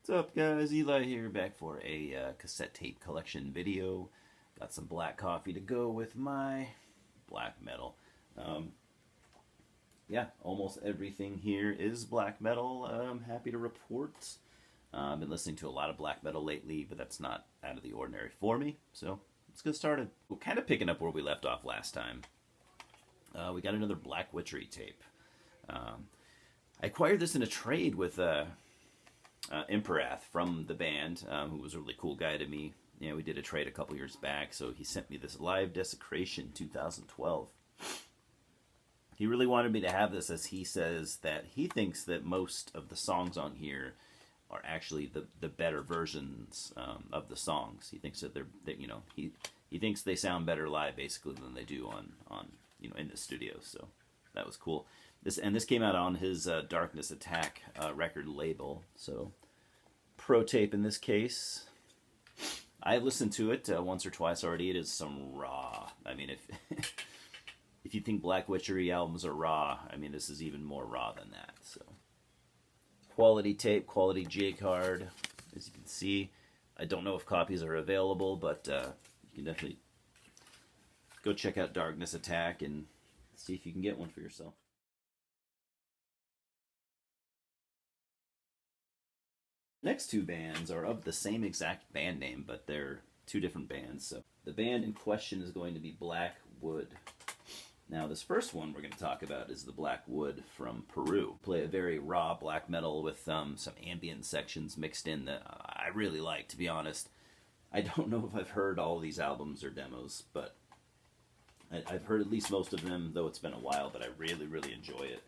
What's up, guys? Eli here, back for a cassette tape collection video. Got some black coffee to go with my black metal. Yeah, almost everything here is black metal. I'm happy to report. I've been listening to a lot of black metal lately, but that's not out of the ordinary for me. So let's get started. We're kind of picking up where we left off last time. We got another Black Witchery tape. I acquired this in a trade with Imperath from the band, who was a really cool guy to me. You know, we did a trade a couple years back, so he sent me this Live Desecration 2012. He really wanted me to have this, as he says that he thinks that most of the songs on here are actually the better versions of the songs. He thinks that he thinks they sound better live basically than they do on in the studio. So that was cool. This came out on his Darkness Attack record label. So pro tape in this case. I listened to it once or twice already. It is some raw. I mean, if if you think Black Witchery albums are raw, I mean, this is even more raw than that. So quality tape, quality J card. As you can see, I don't know if copies are available, but you can definitely go check out Darkness Attack and see if you can get one for yourself. Next two bands are of the same exact band name, but they're two different bands. So the band in question is going to be Black Wood. Now, this first one we're going to talk about is the Black Wood from Peru. Play a very raw black metal with some ambient sections mixed in that I really like, to be honest. I don't know if I've heard all of these albums or demos, but I've heard at least most of them, though it's been a while, but I really, really enjoy it.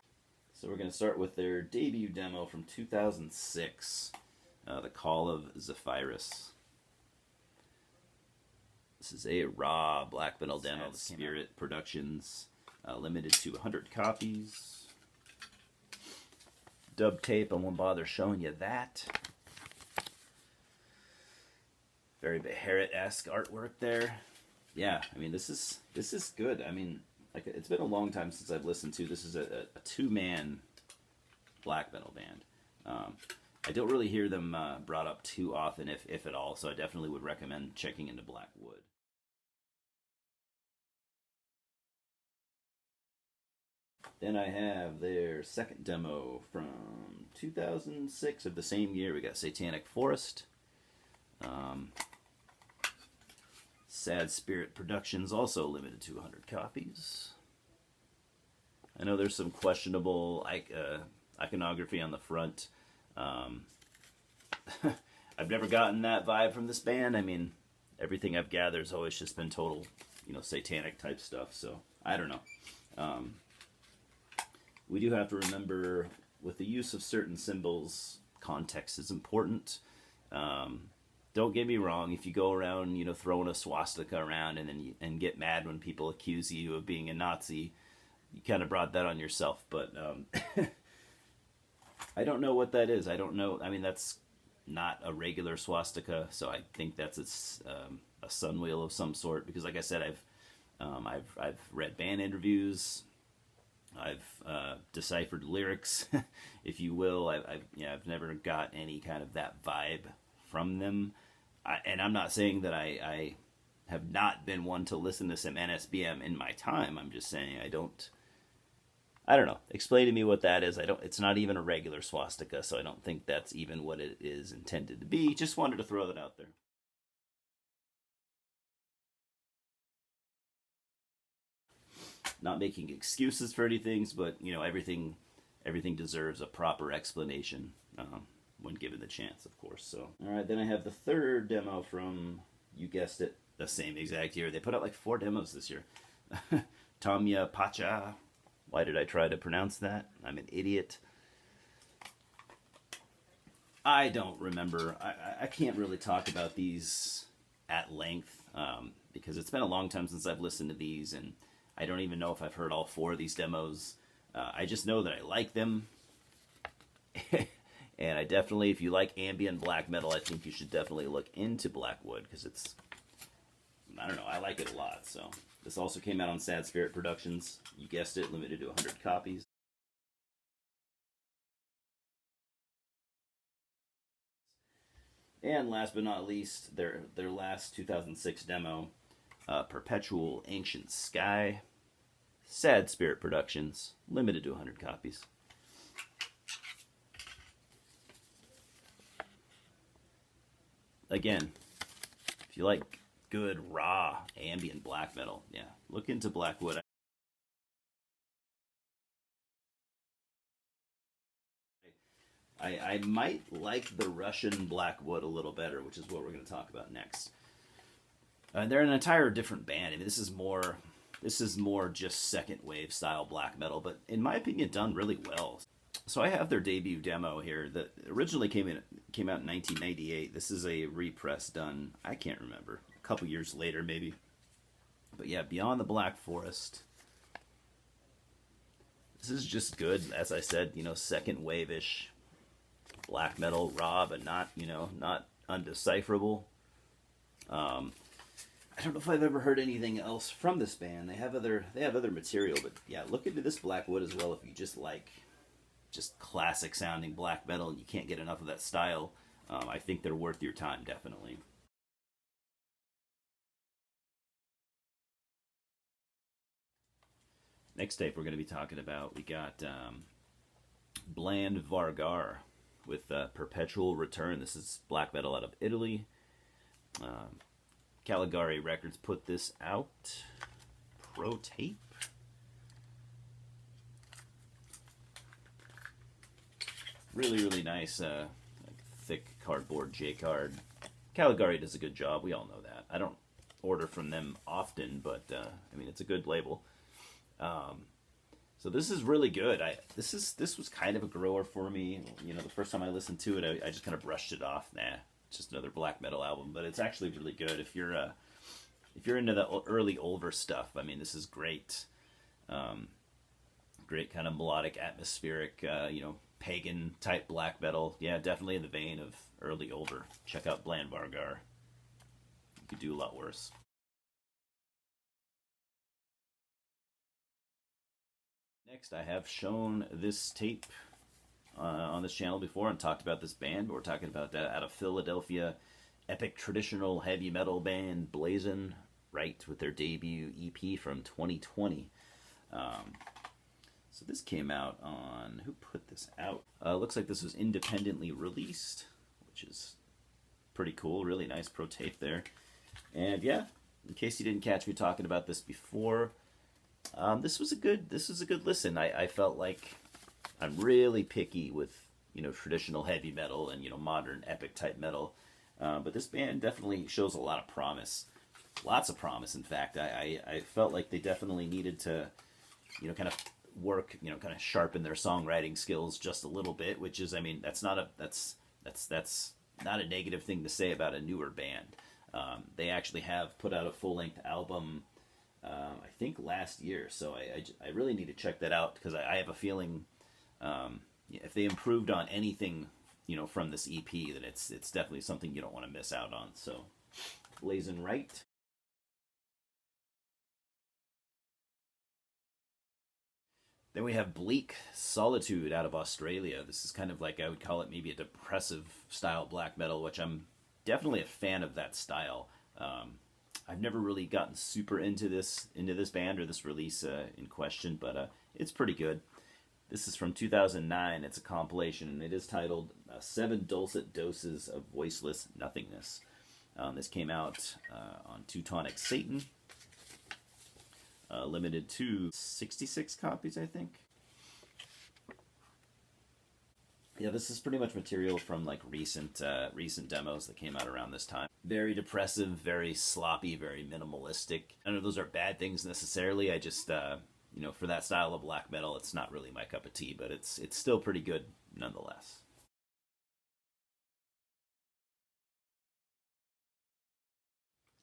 So we're going to start with their debut demo from 2006. The Call of Zephyrus. This is a raw black metal demo. The Spirit Productions, limited to 100 copies. Dub tape, I won't bother showing you that. Very Beharit-esque artwork there. Yeah, I mean, this is good. I mean, like, it's been a long time since I've listened to. This is a two-man black metal band. I don't really hear them brought up too often, if at all, so I definitely would recommend checking into Black Wood. Then I have their second demo from 2006 of the same year. We got Satanic Forest. Sad Spirit Productions, also limited to 100 copies. I know there's some questionable iconography on the front. I've never gotten that vibe from this band. I mean, everything I've gathered has always just been total, satanic type stuff. So I don't know. We do have to remember, with the use of certain symbols, context is important. Don't get me wrong. If you go around, throwing a swastika around and get mad when people accuse you of being a Nazi, you kind of brought that on yourself. But I don't know what that is. I don't know. I mean, that's not a regular swastika, so I think that's a sun wheel of some sort. Because, like I said, I've read band interviews, I've deciphered lyrics, if you will. I've never got any kind of that vibe from them. And I'm not saying that I have not been one to listen to some NSBM in my time. I'm just saying I don't know. Explain to me what that is. It's not even a regular swastika, so I don't think that's even what it is intended to be. Just wanted to throw that out there. Not making excuses for anything, but everything deserves a proper explanation when given the chance, of course. So, all right, then I have the third demo from, you guessed it, the same exact year. They put out like 4 demos this year. Tamya Pacha. Why did I try to pronounce that? I'm an idiot. I don't remember. I can't really talk about these at length because it's been a long time since I've listened to these, and I don't even know if I've heard all 4 of these demos. I just know that I like them. And I definitely, if you like ambient black metal, I think you should definitely look into Black Wood, because I don't know, I like it a lot. So this also came out on Sad Spirit Productions. You guessed it, limited to 100 copies. And last but not least, their last 2006 demo, Perpetual Ancient Sky. Sad Spirit Productions, limited to 100 copies. Again, if you like good, raw, ambient black metal, yeah, look into Blackwood. I might like the Russian Blackwood a little better, which is what we're going to talk about next. They're an entire different band. I mean, this is more just second wave style black metal, but in my opinion, done really well. So I have their debut demo here that originally came out in 1998. This is a repress done, I can't remember, a couple years later maybe. But yeah, Beyond the Black Forest. This is just good, as I said, second wave-ish black metal, raw, but not undecipherable. I don't know if I've ever heard anything else from this band. They have other material, but yeah, look into this Blackwood as well if you just like classic sounding black metal and you can't get enough of that style. I think they're worth your time, definitely. Next tape we're going to be talking about, we got Bland Vargar with Perpetual Return. This is black metal out of Italy. Caligari Records put this out. Pro tape. Really, really nice, thick cardboard J-card. Caligari does a good job. We all know that. I don't order from them often, but I mean, it's a good label. So this is really good. This was kind of a grower for me. The first time I listened to it, I just kind of brushed it off. Nah, it's just another black metal album. But it's actually really good if you're into the early Ulver stuff. I mean, this is great. Great kind of melodic, atmospheric, pagan type black metal. Yeah, definitely in the vein of early Ulver. Check out Bland Vargar. You could do a lot worse. Next, I have shown this tape on this channel before and talked about this band, but we're talking about out of Philadelphia, epic traditional heavy metal band Blazin, right, with their debut EP from 2020. So this came out on, who put this out? Looks like this was independently released, which is pretty cool. Really nice pro tape there. And yeah, in case you didn't catch me talking about this before, this was a good listen. I felt like I'm really picky with traditional heavy metal and modern epic type metal, but this band definitely shows a lot of promise, lots of promise. In fact, I felt like they definitely needed to kind of work, kind of sharpen their songwriting skills just a little bit, which is, I mean, that's not a negative thing to say about a newer band. They actually have put out a full-length album, I think last year, so I really need to check that out, because I have a feeling if they improved on anything from this EP, then it's definitely something you don't want to miss out on. So Blazin' Right. Then we have Bleak, Solitude out of Australia. This is kind of like, I would call it maybe a depressive style black metal, which I'm definitely a fan of that style. I've never really gotten super into this band or this release in question, but it's pretty good. This is from 2009. It's a compilation, and it is titled 7 Dulcet Doses of Voiceless Nothingness. This came out on Teutonic Satan. Limited to 66 copies, I think. Yeah, this is pretty much material from like recent demos that came out around this time. Very depressive, very sloppy, very minimalistic. I don't know if those are bad things necessarily. I just, for that style of black metal, it's not really my cup of tea, but it's still pretty good nonetheless.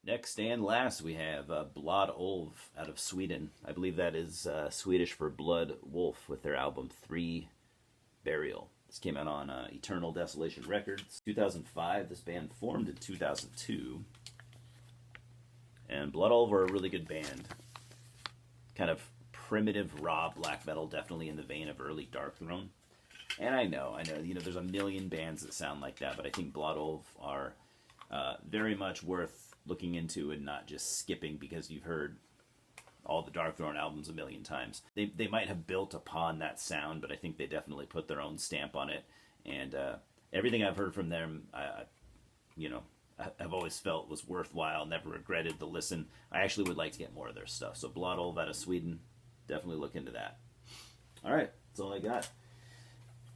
Next and last, we have Blood Olv out of Sweden. I believe that is Swedish for Blood Wolf, with their album 3 Burial. This came out on Eternal Desolation Records. 2005, this band formed in 2002. And Blood Olv are a really good band. Kind of primitive, raw black metal, definitely in the vein of early Darkthrone. And I know, there's a million bands that sound like that, but I think Blood Oath are very much worth looking into and not just skipping because you've heard all the Darkthrone albums a million times. They might have built upon that sound, but I think they definitely put their own stamp on it. And everything I've heard from them, I've always felt was worthwhile, never regretted the listen. I actually would like to get more of their stuff. So Blood Oath out of Sweden, definitely look into that. All right, that's all I got.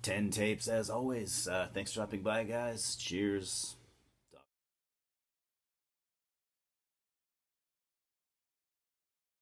10 tapes as always. Thanks for dropping by, guys. Cheers.